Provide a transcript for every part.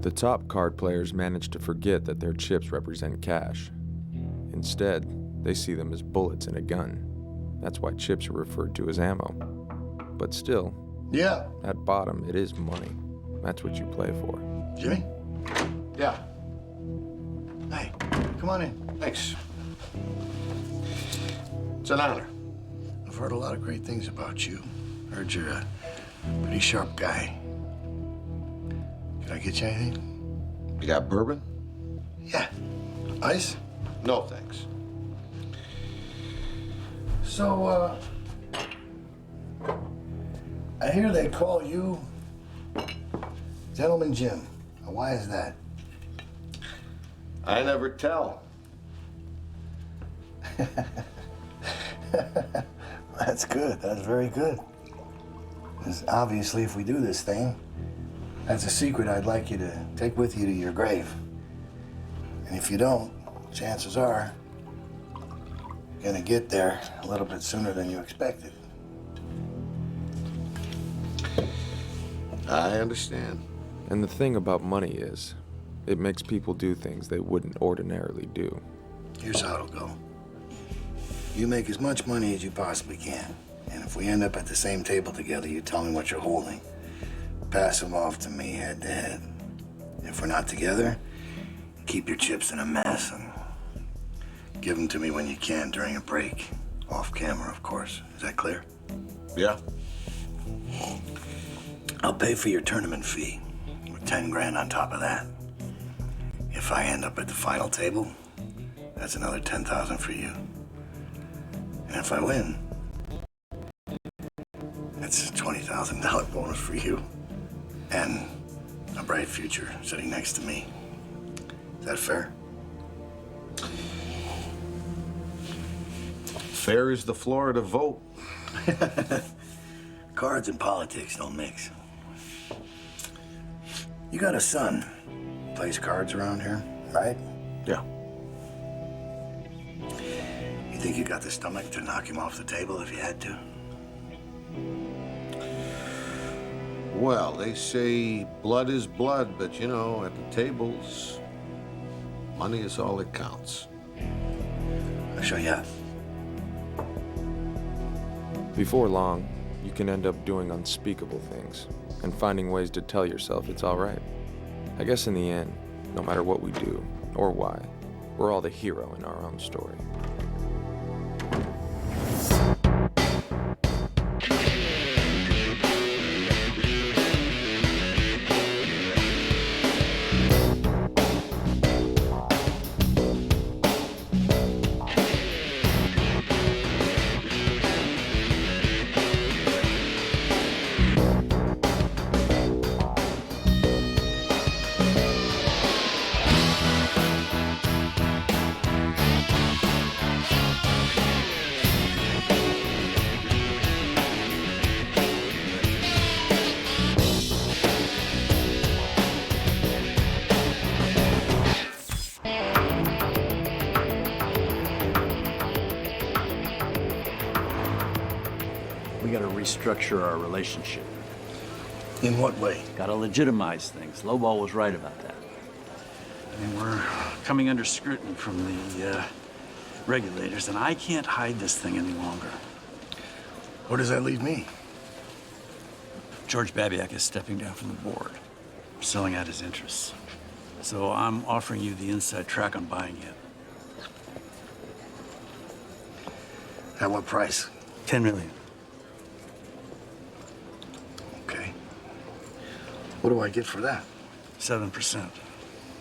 The top card players manage to forget that their chips represent cash. Instead, they see them as bullets in a gun. That's why chips are referred to as ammo. But still, Yeah. at bottom, it is money. That's what you play for. Jimmy? Yeah. Hey, come on in. Thanks. It's an honor. I've heard a lot of great things about you. Heard you're a pretty sharp guy. Can I get you anything? You got bourbon? Yeah. Ice? No, thanks. So, I hear they call you Gentleman Jim. Now, why is that? I never tell. That's good. That's very good. 'Cause obviously, if we do this thing, that's a secret I'd like you to take with you to your grave. And if you don't, chances are you're gonna get there a little bit sooner than you expected. I understand. And the thing about money is, it makes people do things they wouldn't ordinarily do. Here's how it'll go. You make as much money as you possibly can. And if we end up at the same table together, you tell me what you're holding. Pass them off to me head to head. If we're not together, keep your chips in a mess and give them to me when you can during a break. Off camera, of course. Is that clear? Yeah. I'll pay for your tournament fee with 10 grand on top of that. If I end up at the final table, that's another 10,000 for you. And if I win, that's a $20,000 bonus for you. And a bright future sitting next to me. Is that fair? Fair is the Florida vote. Cards and politics don't mix. You got a son, plays cards around here, right? Yeah. You think you got the stomach to knock him off the table if you had to? Well, they say blood is blood, but you know, at the tables, money is all that counts. I'll show you. Before long, you can end up doing unspeakable things and finding ways to tell yourself it's all right. I guess in the end, no matter what we do or why, we're all the hero in our own story. Restructure our relationship. In what way? Gotta legitimize things. Lowball was right about that. I mean, we're coming under scrutiny from the regulators, and I can't hide this thing any longer. Where does that leave me? George Babiak is stepping down from the board, selling out his interests. So I'm offering you the inside track on buying it. At what price? 10 million. Okay. What do I get for that? 7%.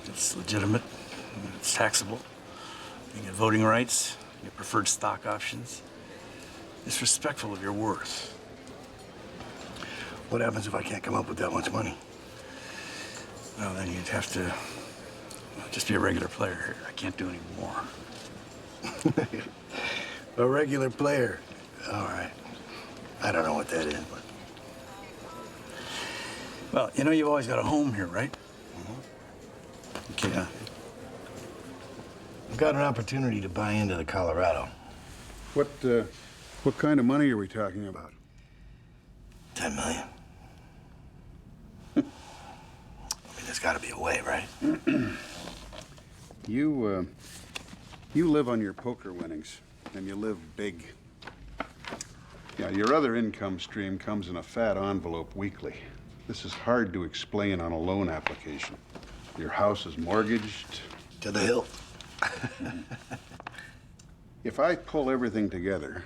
It's legitimate. It's taxable. You get voting rights. You get preferred stock options. It's respectful of your worth. What happens if I can't come up with that much money? Well, then you'd have to just be a regular player here. I can't do any more. A regular player. All right. I don't know what that is, but... Well, you know you've always got a home here, right? Mm-hmm. Okay, I've got an opportunity to buy into the Colorado. What kind of money are we talking about? 10 million. I mean, there's got to be a way, right? You live on your poker winnings, and you live big. Yeah, your other income stream comes in a fat envelope weekly. This is hard to explain on a loan application. Your house is mortgaged. To the hilt. If I pull everything together,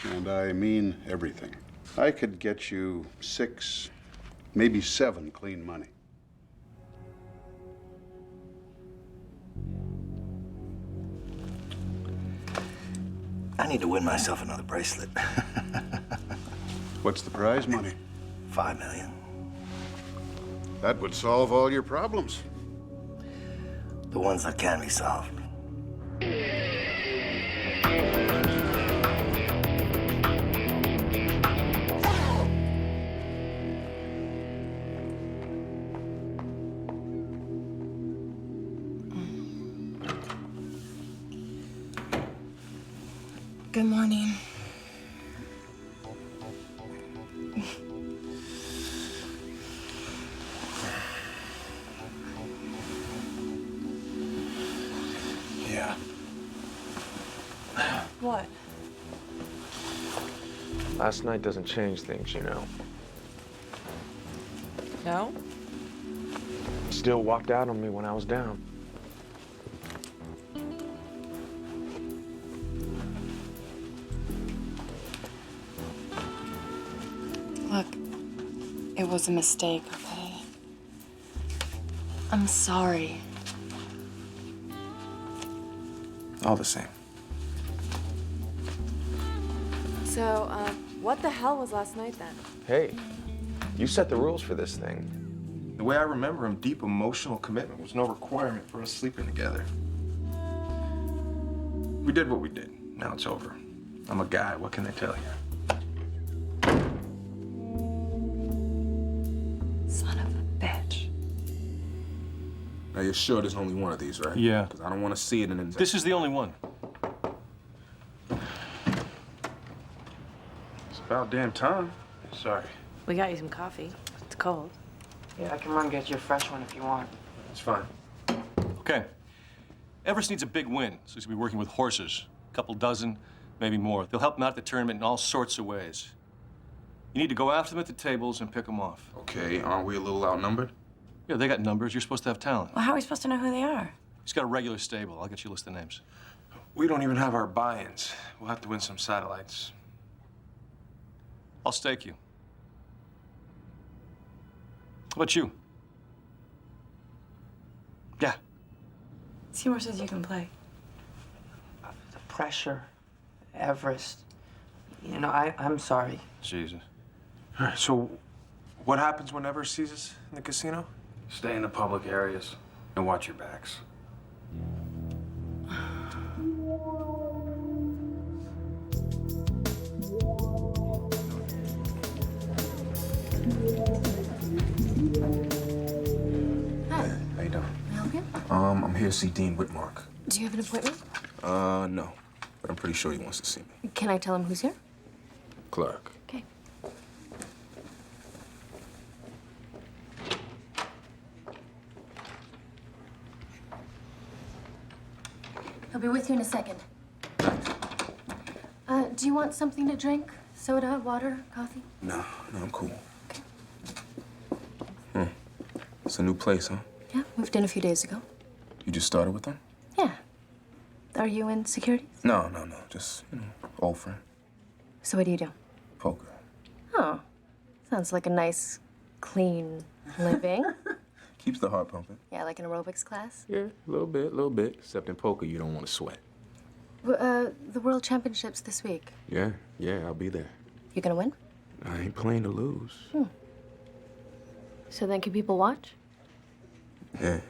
and I mean everything, I could get you 6, maybe 7 clean money. I need to win myself another bracelet. What's the prize money? $5 million. That would solve all your problems. The ones that can be solved. Good morning. Yeah. What? Last night doesn't change things, you know. No? Still walked out on me when I was down. Look, it was a mistake, okay? I'm sorry. All the same. So, what the hell was last night then? Hey, you set the rules for this thing. The way I remember him, deep emotional commitment was no requirement for us sleeping together. We did what we did. Now it's over. I'm a guy. What can I tell you? Son of a bitch. Now, you're sure there's only one of these, right? Yeah. Because I don't want to see it in an... This is the only one. It's about damn time. Sorry. We got you some coffee. It's cold. Yeah, I can run get you a fresh one if you want. It's fine. Okay. Everest needs a big win, so he's gonna be working with horses. A couple dozen, maybe more. They'll help him out at the tournament in all sorts of ways. You need to go after them at the tables and pick them off. Okay, aren't we a little outnumbered? Yeah, they got numbers. You're supposed to have talent. Well, how are we supposed to know who they are? He's got a regular stable. I'll get you a list of names. We don't even have our buy-ins. We'll have to win some satellites. I'll stake you. How about you? Yeah. Seymour says you can play. The pressure, Everest. You know, I'm sorry. Jesus. All right, so what happens when Everest sees us in the casino? Stay in the public areas and watch your backs. Hi. How you doing? Can I help you? I'm here to see Dean Whitmark. Do you have an appointment? No. But I'm pretty sure he wants to see me. Can I tell him who's here? Clark. Okay. He'll be with you in a second. Do you want something to drink? Soda, water, coffee? No, I'm cool. It's a new place, huh? Yeah, moved in a few days ago. You just started with them? Yeah. Are you in security? No. Just, old friend. So what do you do? Poker. Oh, sounds like a nice, clean living. Keeps the heart pumping. Yeah, like an aerobics class. Yeah, a little bit. Except in poker, you don't want to sweat. The World Championships this week. Yeah, I'll be there. You gonna win? I ain't playing to lose. So then can people watch? Yeah.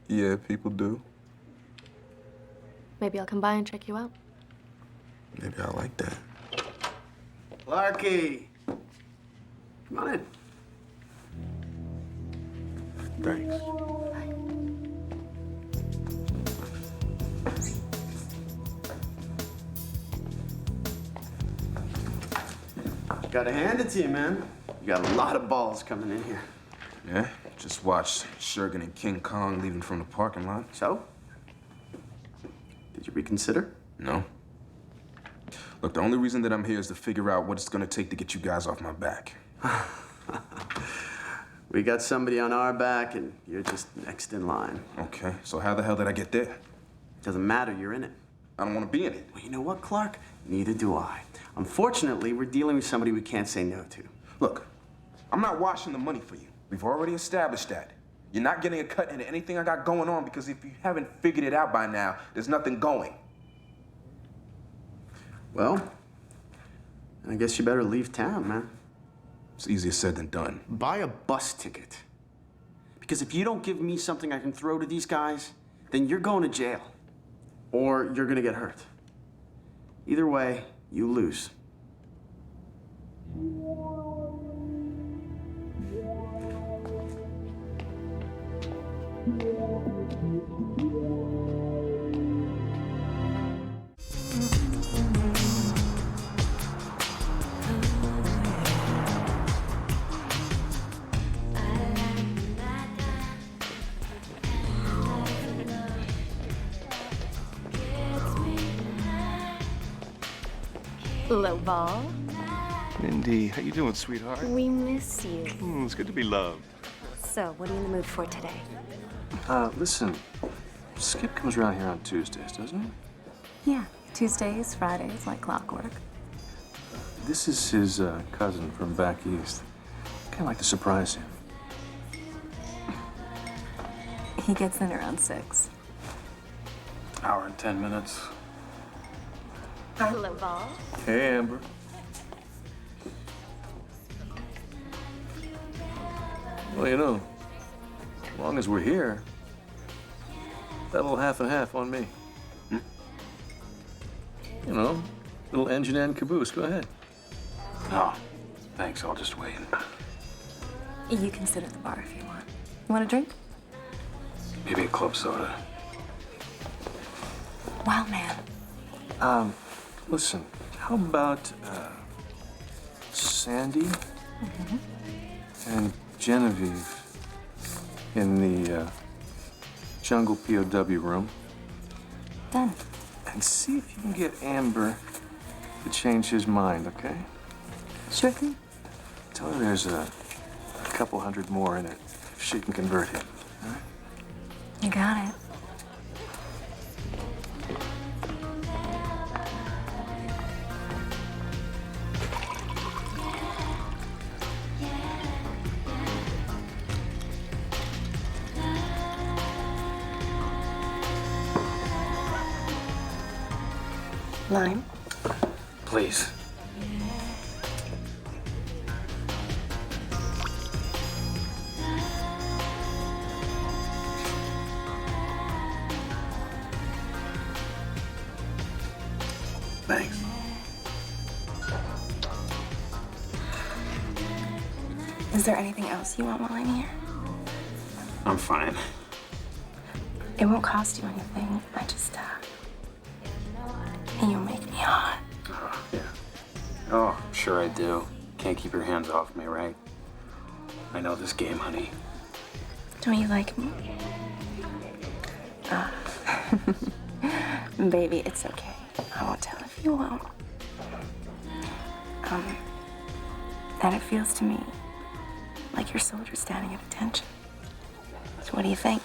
Yeah, people do. Maybe I'll come by and check you out. Maybe I like that. Clarky! Come on in. Thanks. Gotta hand it to you, man. You got a lot of balls coming in here. Yeah, just watched Shergan and King Kong leaving from the parking lot. So? Did you reconsider? No. Look, the only reason that I'm here is to figure out what it's gonna take to get you guys off my back. We got somebody on our back, and you're just next in line. Okay, so how the hell did I get there? Doesn't matter, you're in it. I don't want to be in it. Well, you know what, Clark? Neither do I. Unfortunately, we're dealing with somebody we can't say no to. Look, I'm not washing the money for you. We've already established that. You're not getting a cut into anything I got going on because if you haven't figured it out by now, there's nothing going. Well, I guess you better leave town, man. It's easier said than done. Buy a bus ticket. Because if you don't give me something I can throw to these guys, then you're going to jail. Or you're gonna get hurt. Either way, you lose. Levien, Mindy, how you doing, sweetheart? we miss you. It's good to be loved. So, what are you in the mood for today? Listen, Skip comes around here on Tuesdays, doesn't he? Yeah, Tuesdays, Fridays, like clockwork. This is his cousin from back east. Kind of like to surprise him. He gets in around 6. Hour and 10 minutes. Levien? Hey, Amber. Well, you know, as long as we're here, that little half and half on me. You know, little engine and caboose. Go ahead. Oh, thanks. I'll just wait. You can sit at the bar if you want. You want a drink? Maybe a club soda. Wow, man. Listen, how about Sandy and Genevieve in the jungle POW room? Done. And see if you can get Amber to change his mind, okay? Sure thing. Tell her there's a couple hundred more in it if she can convert him. All right? You got it. Lime? Please. Thanks. Is there anything else you want while I'm here? I'm fine. It won't cost you anything. I just, you'll make me hot. Oh, yeah. Oh, sure I do. Can't keep your hands off me, right? I know this game, honey. Don't you like me? Baby, it's okay. I won't tell if you won't. And it feels to me like your soldiers standing at attention. So what do you think?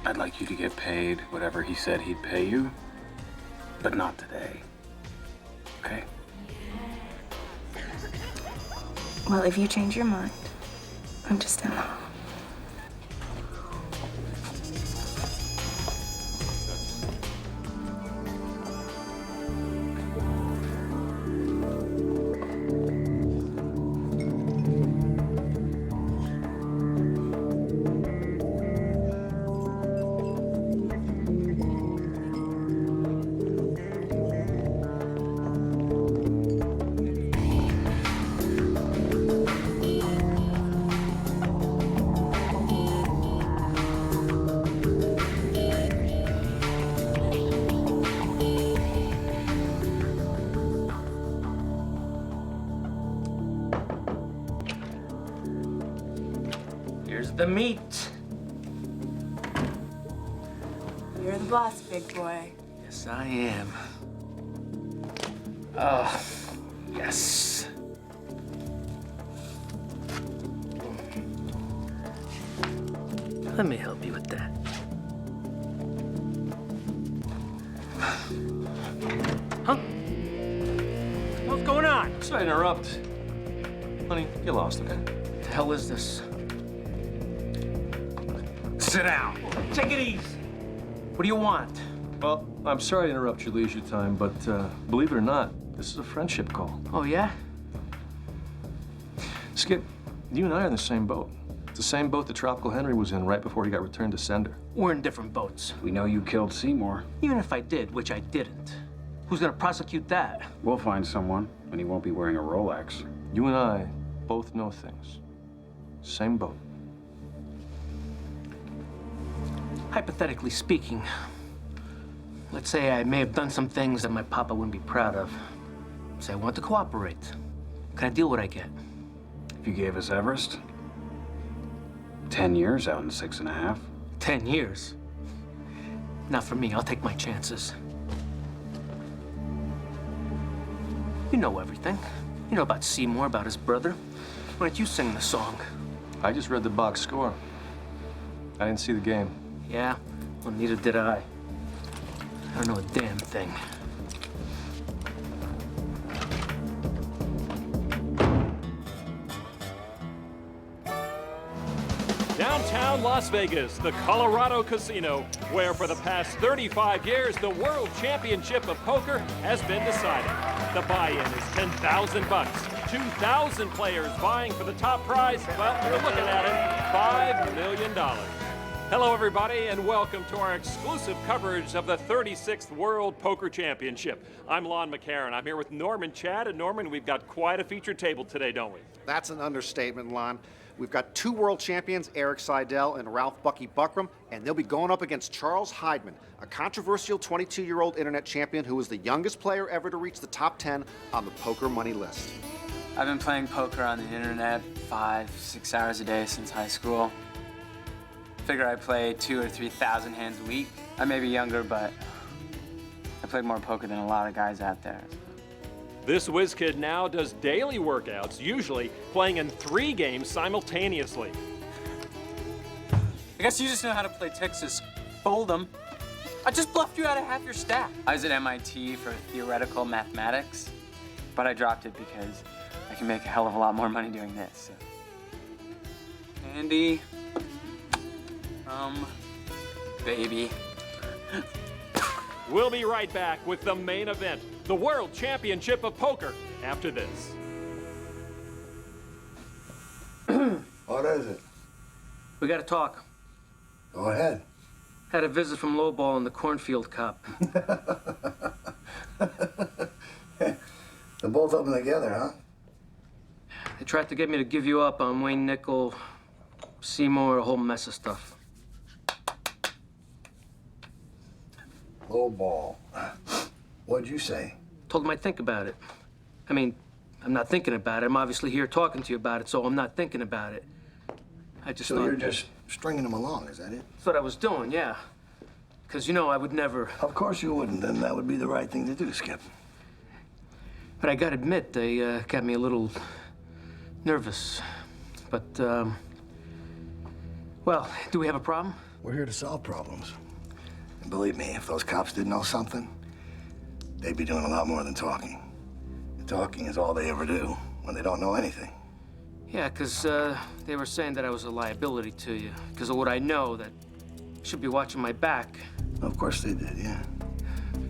I'd like you to get paid whatever he said he'd pay you, but not today. Okay? Well, if you change your mind, I'm just in. The meat. You're the boss, big boy. Yes, I am. Oh, yes. Let me help you with that. Huh? What's going on? Sorry to interrupt. Honey, get lost, okay? What the hell is this? Sit down. Take it easy. What do you want? Well, I'm sorry to interrupt your leisure time, but believe it or not, this is a friendship call. Oh, yeah? Skip, you and I are in the same boat. It's the same boat that Tropical Henry was in right before he got returned to sender. We're in different boats. We know you killed Seymour. Even if I did, which I didn't, who's gonna prosecute that? We'll find someone, and he won't be wearing a Rolex. You and I both know things. Same boat. Hypothetically speaking, let's say I may have done some things that my papa wouldn't be proud of. Say I want to cooperate. Can I deal what I get? If you gave us Everest, 10 years out in 6.5. 10 years? Not for me. I'll take my chances. You know everything. You know about Seymour, about his brother. Why don't you sing the song? I just read the box score. I didn't see the game. Yeah? Well, neither did I. I don't know a damn thing. Downtown Las Vegas, the Colorado Casino, where for the past 35 years, the World Championship of Poker has been decided. The buy-in is $10,000. 2,000 players vying for the top prize. Well, you're looking at it, $5 million. Hello, everybody, and welcome to our exclusive coverage of the 36th World Poker Championship. I'm Lon McCarron. I'm here with Norman Chad. And Norman, we've got quite a featured table today, don't we? That's an understatement, Lon. We've got two world champions, Eric Seidel and Ralph Bucky Buckram, and they'll be going up against Charles Heidman, a controversial 22-year-old internet champion who was the youngest player ever to reach the top 10 on the poker money list. I've been playing poker on the internet 5-6 hours a day since high school. Figure I play 2,000 or 3,000 hands a week. I may be younger, but I played more poker than a lot of guys out there. This whiz kid now does daily workouts, usually playing in 3 games simultaneously. I guess you just know how to play Texas Fold'em. I just bluffed you out of half your stack. I was at MIT for theoretical mathematics, but I dropped it because I can make a hell of a lot more money doing this. So. Andy, baby. We'll be right back with the main event, the World Championship of Poker, after this. What is it? We gotta talk. Go ahead. Had a visit from Lowball in the Cornfield Cup. The both of them together, huh? They tried to get me to give you up on Wayne Nickel, Seymour, a whole mess of stuff. Low ball. What'd you say? Told him I'd think about it. I mean, I'm not thinking about it. I'm obviously here talking to you about it, so I'm not thinking about it. I just So thought... you're just stringing them along, is that it? That's what I was doing, yeah. Because, you know, I would never... Of course you wouldn't, then that would be the right thing to do, Skip. But I gotta admit, they got me a little nervous. But, well, do we have a problem? We're here to solve problems. And believe me, if those cops did know something, they'd be doing a lot more than talking. And talking is all they ever do when they don't know anything. Yeah, because they were saying that I was a liability to you. Because of what I know, that I should be watching my back. Of course they did, yeah.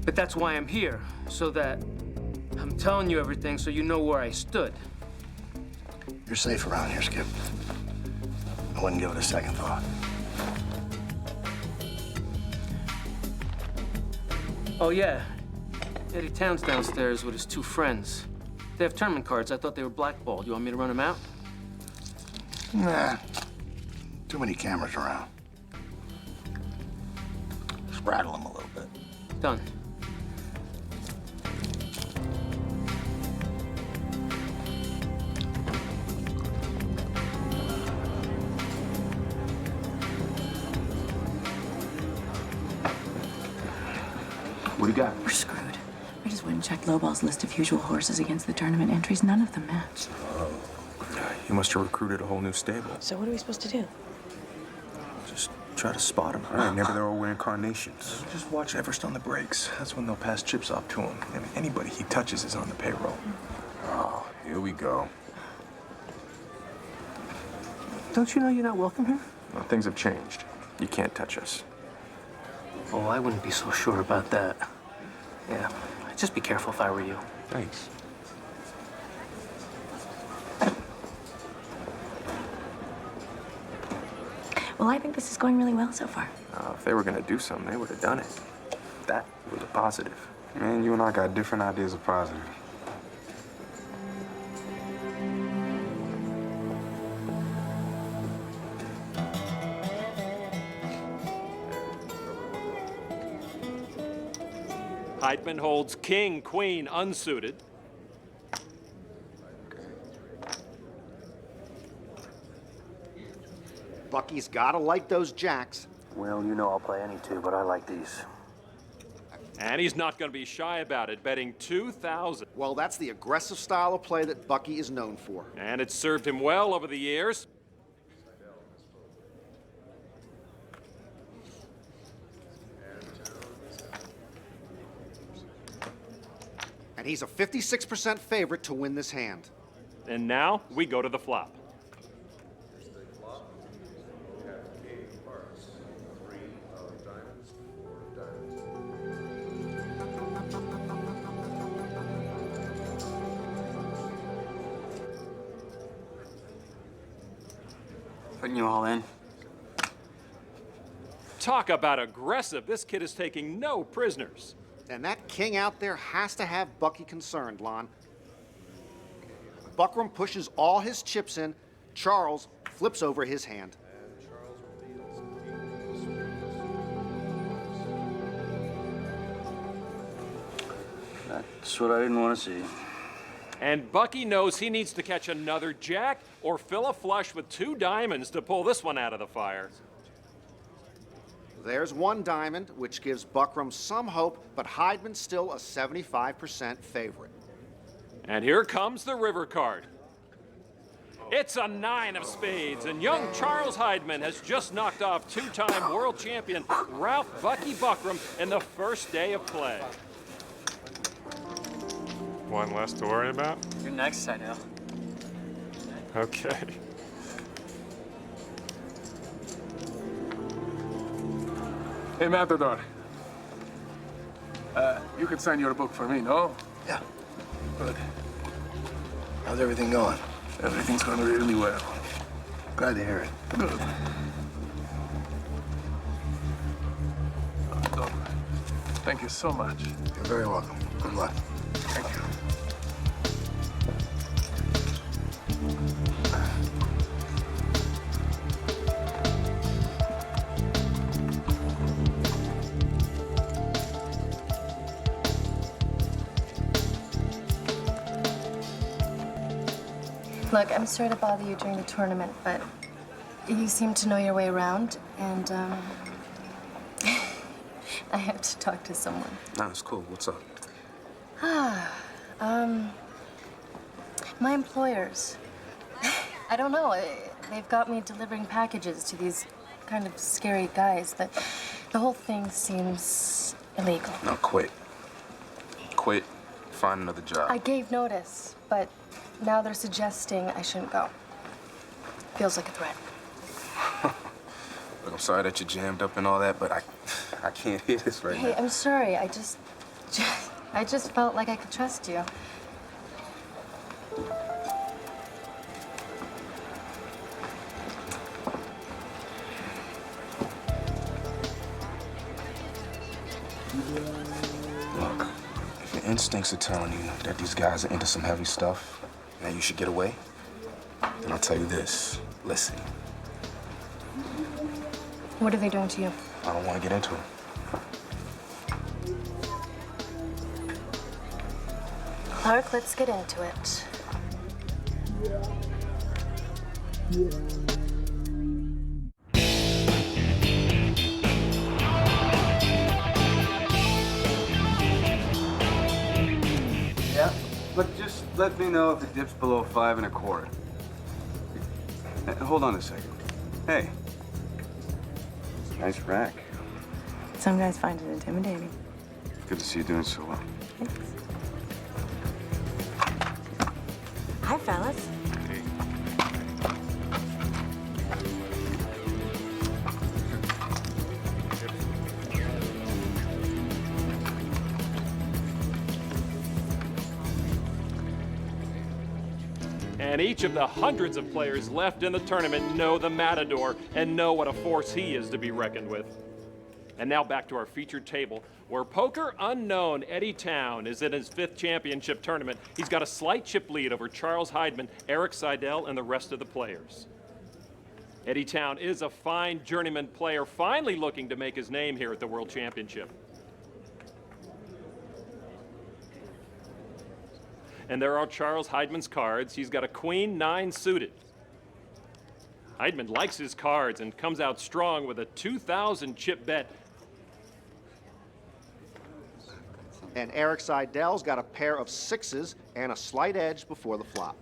But that's why I'm here, so that I'm telling you everything so you know where I stood. You're safe around here, Skip. I wouldn't give it a second thought. Oh, yeah. Eddie Towne's downstairs with his 2 friends. They have tournament cards. I thought they were blackballed. You want me to run them out? Nah. Too many cameras around. Just rattle them a little bit. Done. What do you got? We're screwed. I just went and checked Lowball's list of usual horses against the tournament entries. None of them match. Oh. You must have recruited a whole new stable. So what are we supposed to do? Just try to spot them. Right, maybe they're all wearing carnations. Just watch Everest on the breaks. That's when they'll pass chips off to him. I mean, anybody he touches is on the payroll. Oh, here we go. Don't you know you're not welcome here? Well, things have changed. You can't touch us. Oh, I wouldn't be so sure about that. Yeah, just be careful if I were you. Thanks. Well, I think this is going really well so far. If they were gonna do something, they would have done it. That was a positive. Man, you and I got different ideas of positive. Heidman holds king, queen, unsuited. Bucky's gotta like those jacks. Well, you know I'll play any two, but I like these. And he's not going to be shy about it, betting 2,000. Well, that's the aggressive style of play that Bucky is known for. And it's served him well over the years. And he's a 56% favorite to win this hand. And now we go to the flop. Putting you all in. Talk about aggressive. This kid is taking no prisoners. And that king out there has to have Bucky concerned, Lon. Buckram pushes all his chips in. Charles flips over his hand. That's what I didn't want to see. And Bucky knows he needs to catch another jack or fill a flush with 2 diamonds to pull this one out of the fire. There's 1 diamond, which gives Buckram some hope, but Heidman's still a 75% favorite. And here comes the river card. It's a 9 of spades, and young Charles Heidman has just knocked off 2-time world champion Ralph Bucky Buckram in the first day of play. One less to worry about? You're next, I know. Okay. Hey, Matador. You can sign your book for me, no? Yeah. Good. How's everything going? Everything's going really well. Glad to hear it. Good. Thank you so much. You're very welcome. Good luck. Thank you. Look, I'm sorry to bother you during the tournament, but you seem to know your way around, and I have to talk to someone. Nah, it's cool. What's up? My employers. I don't know. They've got me delivering packages to these kind of scary guys. The whole thing seems illegal. No, quit. Quit. Find another job. I gave notice, but now they're suggesting I shouldn't go. Feels like a threat. Look, I'm sorry that you're jammed up and all that, but I can't hear this right now. Hey, I'm sorry. I just felt like I could trust you. Look, if your instincts are telling you that these guys are into some heavy stuff and you should get away, then I'll tell you this. Listen, What are they doing to you? I don't want to get into it. Clark, let's get into it. let me know if it dips below 5 1/4. Hold on a second. Hey. Nice rack. Some guys find it intimidating. Good to see you doing so well. Thanks. Hi, fellas. Hey. And each of the hundreds of players left in the tournament know the Matador and know what a force he is to be reckoned with. And now back to our featured table, where poker unknown Eddie Towne is in his 5th championship tournament. He's got a slight chip lead over Charles Heidman, Eric Seidel, and the rest of the players. Eddie Towne is a fine journeyman player, finally looking to make his name here at the World Championship. And there are Charles Heidman's cards. He's got a Queen 9 suited. Heidman likes his cards and comes out strong with a 2,000 chip bet. And Eric Seidel's got a pair of 6s and a slight edge before the flop.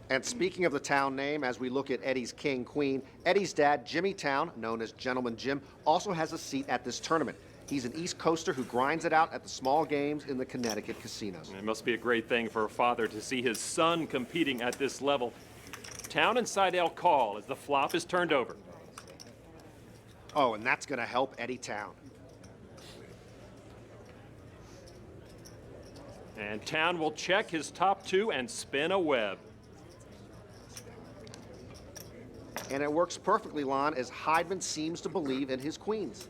And speaking of the Towne name, as we look at Eddie's King Queen, Eddie's dad, Jimmy Towne, known as Gentleman Jim, also has a seat at this tournament. He's an East Coaster who grinds it out at the small games in the Connecticut casinos. It must be a great thing for a father to see his son competing at this level. Towne and Seidel call as the flop is turned over. Oh, and that's going to help Eddie Towne. And Towne will check his top 2 and spin a web. And it works perfectly, Lon, as Heidman seems to believe in his queens.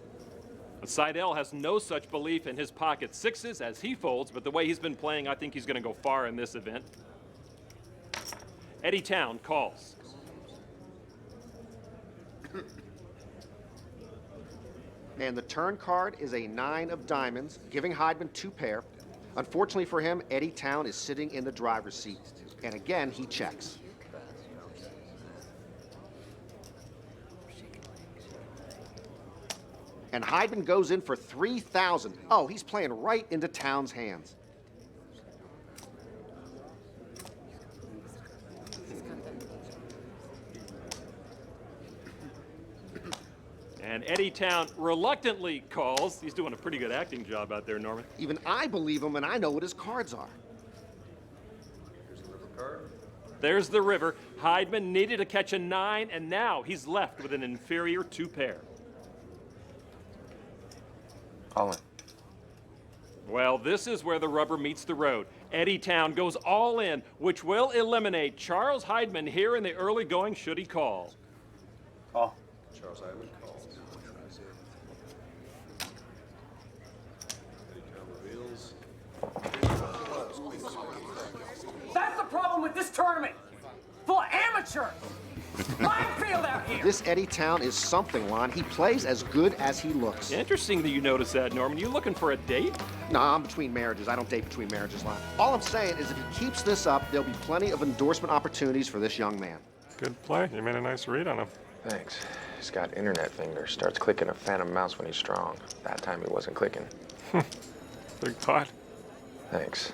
But Seidel has no such belief in his pocket 6s as he folds, but the way he's been playing, I think he's going to go far in this event. Eddie Towne calls. And the turn card is a 9 of diamonds, giving Heidman 2 pair. Unfortunately for him, Eddie Towne is sitting in the driver's seat. And again, he checks. And Heidman goes in for 3,000. Oh, he's playing right into Towne's hands. And Eddie Towne reluctantly calls. He's doing a pretty good acting job out there, Norman. Even I believe him, and I know what his cards are. There's the river. Heidman needed to catch a 9, and now he's left with an inferior 2 pair. All in. Well, this is where the rubber meets the road. Eddie Towne goes all in, which will eliminate Charles Heidman here in the early going should he call. Call. Charles Heidman calls. Eddie Towne reveals. That's the problem with this tournament. Full of amateurs. Minefield out here. This Eddie Towne is something, Lon. He plays as good as he looks. Interesting that you notice that, Norman. You looking for a date? No, I'm between marriages. I don't date between marriages, Lon. All I'm saying is if he keeps this up, there'll be plenty of endorsement opportunities for this young man. Good play. You made a nice read on him. Thanks. He's got internet fingers. Starts clicking a phantom mouse when he's strong. That time he wasn't clicking. Big pot. Thanks.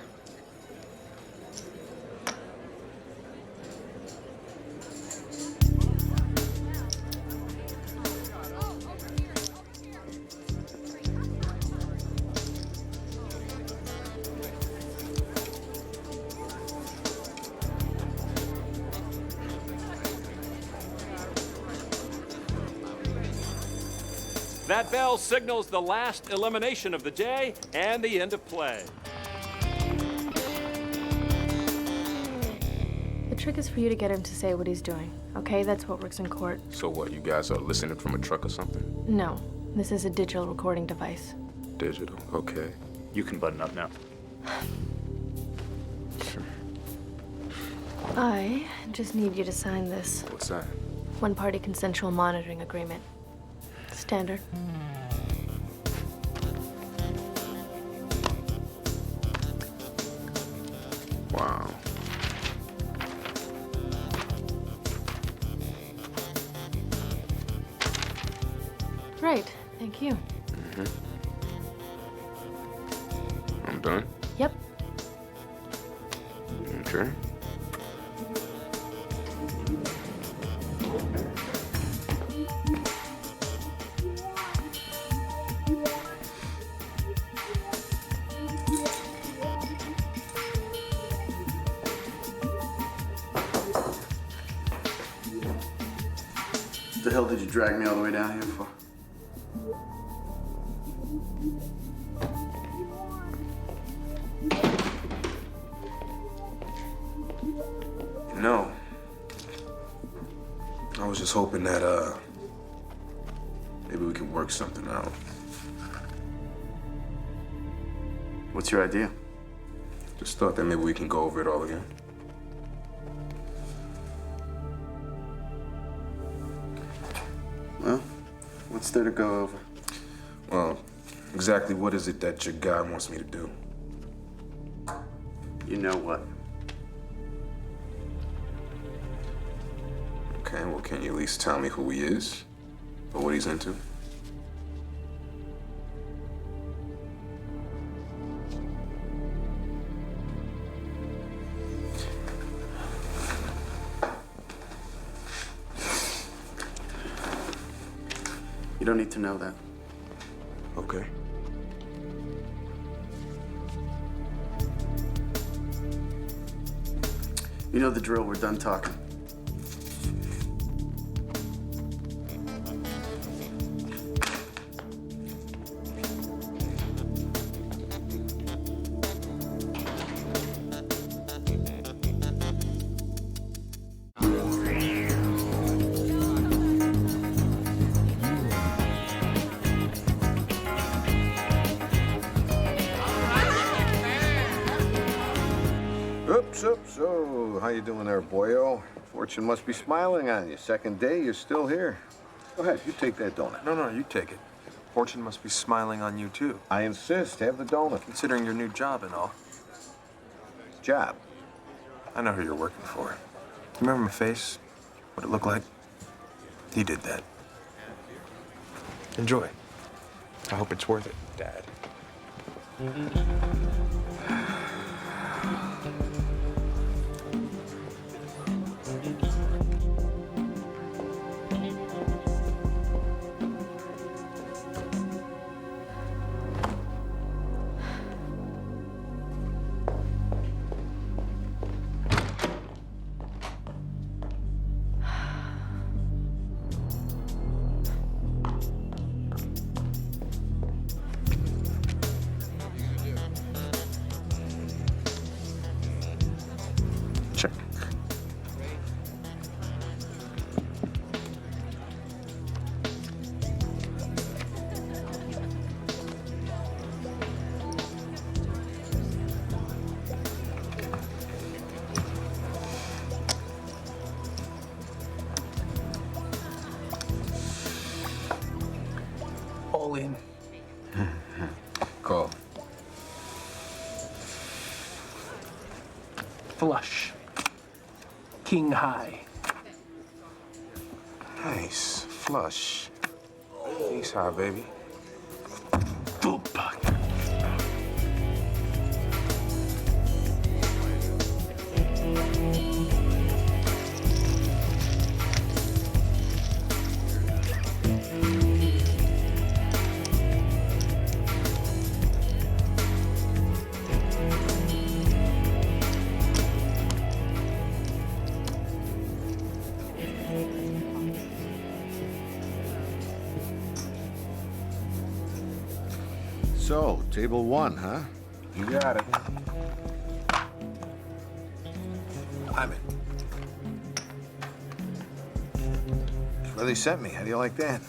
That bell signals the last elimination of the day and the end of play. The trick is for you to get him to say what he's doing, okay? That's what works in court. So what, you guys are listening from a truck or something? No, this is a digital recording device. Digital, okay. You can button up now. I just need you to sign this. What's that? One-party consensual monitoring agreement. Standard. Wow. Right, thank you. I'm done? Yep. Sure. What the hell did you drag me all the way down here for? No. I was just hoping that, maybe we can work something out. What's your idea? Just thought that maybe we can go over it all again. Well, what's there to go over? Well, exactly what is it that your guy wants me to do? You know what? Okay, well, can you at least tell me who he is? Or what he's into? You don't need to know that. Okay. You know the drill, we're done talking. So, how you doing there, boyo? Fortune must be smiling on you. Second day, you're still here. Go ahead, you take that donut. No, you take it. Fortune must be smiling on you, too. I insist, have the donut. Considering your new job and all. Job? I know who you're working for. Remember my face? What it looked like? He did that. Enjoy. I hope it's worth it, Dad. Check. All in. Call. Flush. King high. Nice. Flush. Ace high, baby. Full buck. So, table one, huh? You got it. I'm in. Well, they sent me. How do you like that?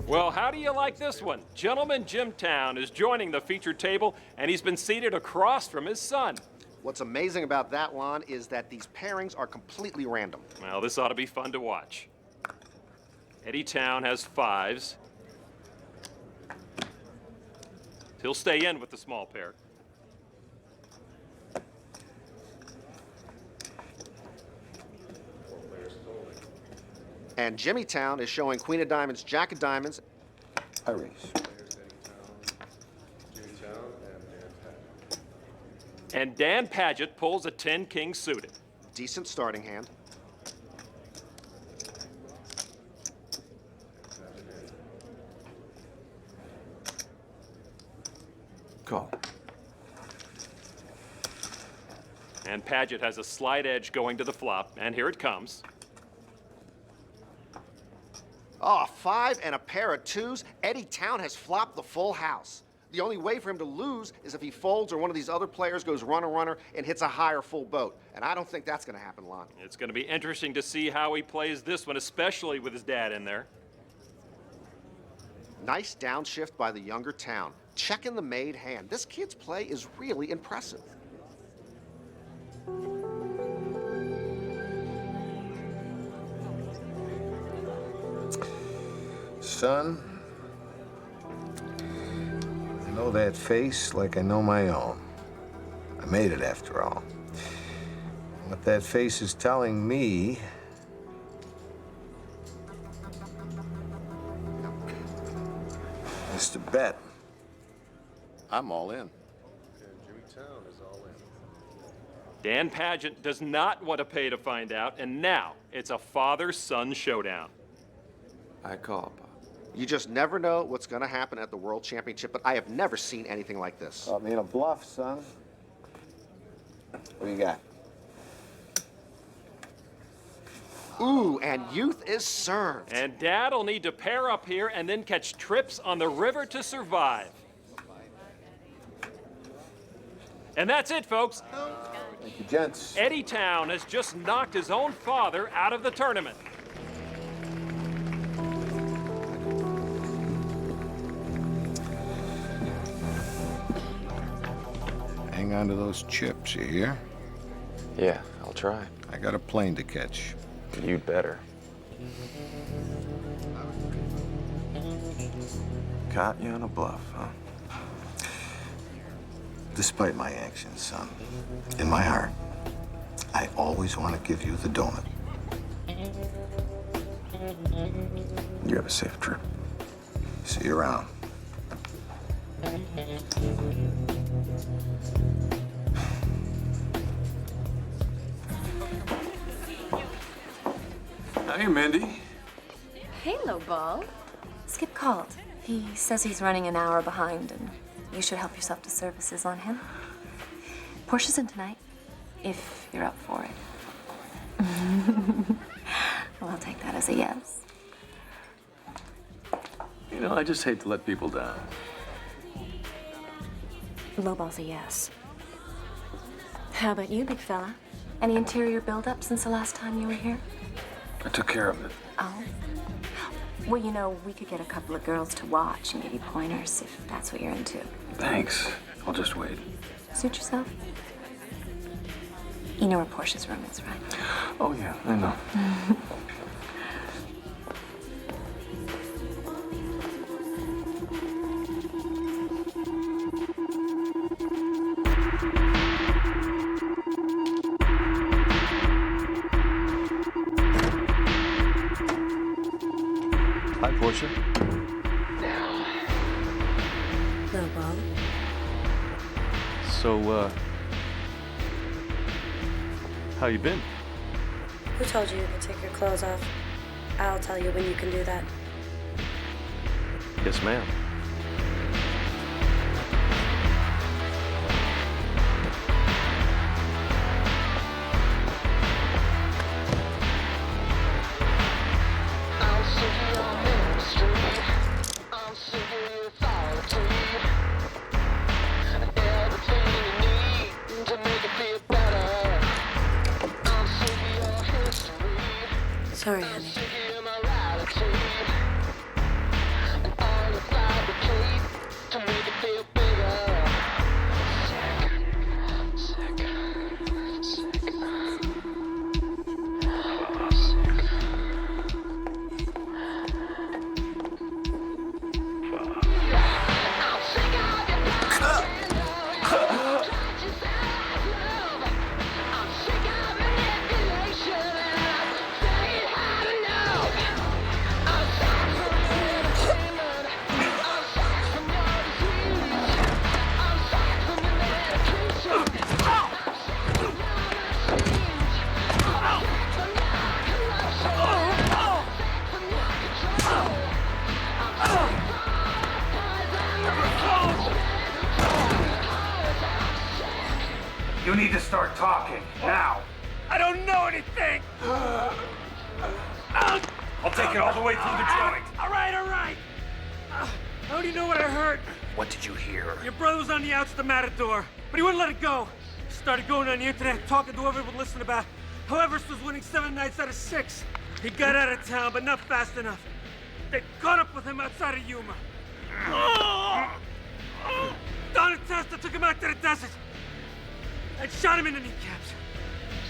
Well, how do you like this one? Gentleman Jim Towne is joining the featured table, and he's been seated across from his son. What's amazing about that, Lon, is that these pairings are completely random. Well, this ought to be fun to watch. Eddie Towne has fives. He'll stay in with the small pair. And Jimmy Towne is showing Queen of Diamonds, Jack of Diamonds. I raise. And Dan Paget pulls a 10-king suited. Decent starting hand. Call. And Paget has a slight edge going to the flop, and here it comes. Oh, 5 and a pair of 2s. Eddie Towne has flopped the full house. The only way for him to lose is if he folds or one of these other players goes runner and hits a higher full boat. And I don't think that's going to happen, Lon. It's going to be interesting to see how he plays this one, especially with his dad in there. Nice downshift by the younger Towne. Checking the made hand. This kid's play is really impressive. Son, I know that face like I know my own. I made it after all. What that face is telling me is to bet I'm all in. Jimmy Towne is all in. Dan Paget does not want to pay to find out, and now it's a father-son showdown. I call, Pop. You just never know what's going to happen at the World Championship, but I have never seen anything like this. Caught me in a bluff, son. What do you got? Ooh, and youth is served. And Dad'll need to pair up here and then catch trips on the river to survive. And that's it, folks. Thank you, gents. Eddie Towne has just knocked his own father out of the tournament. Hang on to those chips, you hear? Yeah, I'll try. I got a plane to catch. You'd better. Caught you on a bluff, huh? Despite my actions, son, in my heart, I always want to give you the donut. You have a safe trip. See you around. Hey, Mindy. Hey, Lowball. Skip called. He says he's running an hour behind, and you should help yourself to services on him. Portia's in tonight, if you're up for it. Well, I'll take that as a yes. You know, I just hate to let people down. Lowball's a yes. How about you, big fella? Any interior build-up since the last time you were here? I took care of it. Oh. Well, you know, we could get a couple of girls to watch and give you pointers if that's what you're into. Thanks. I'll just wait. Suit yourself. You know where Portia's room is, right? Oh, yeah, I know. Hi, Portia. Lowball. So, how you been? Who told you you could take your clothes off? I'll tell you when you can do that. Yes, ma'am. Sorry, honey. start talking. Now. I don't know anything! I'll take it all the way through the joint. All right. I only know what I heard. What did you hear? Your brother was on the outs of the Matador, but he wouldn't let it go. He started going on the internet, talking to whoever would listen about how Everest was winning 7 nights out of 6. He got out of town, but not fast enough. They caught up with him outside of Yuma. Don and Testa took him out to the desert and shot him in the kneecaps.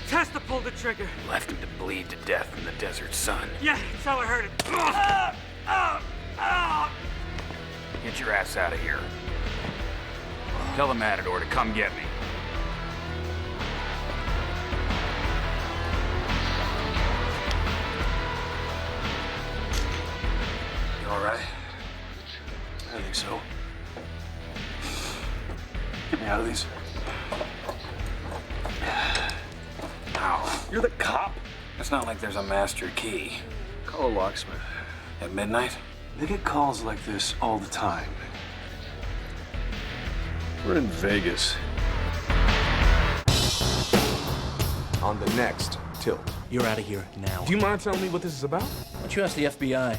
Testa pulled the trigger. Left him to bleed to death in the desert sun. Yeah, that's how I heard it. Get your ass out of here. Tell the Matador to come get me. You all right? I think so. Get me out of these. Ow. You're the cop? It's not like there's a master key. Call a locksmith. At midnight? They get calls like this all the time. We're in Vegas. On the next Tilt. You're out of here now. Do you mind telling me what this is about? Why don't you ask the FBI?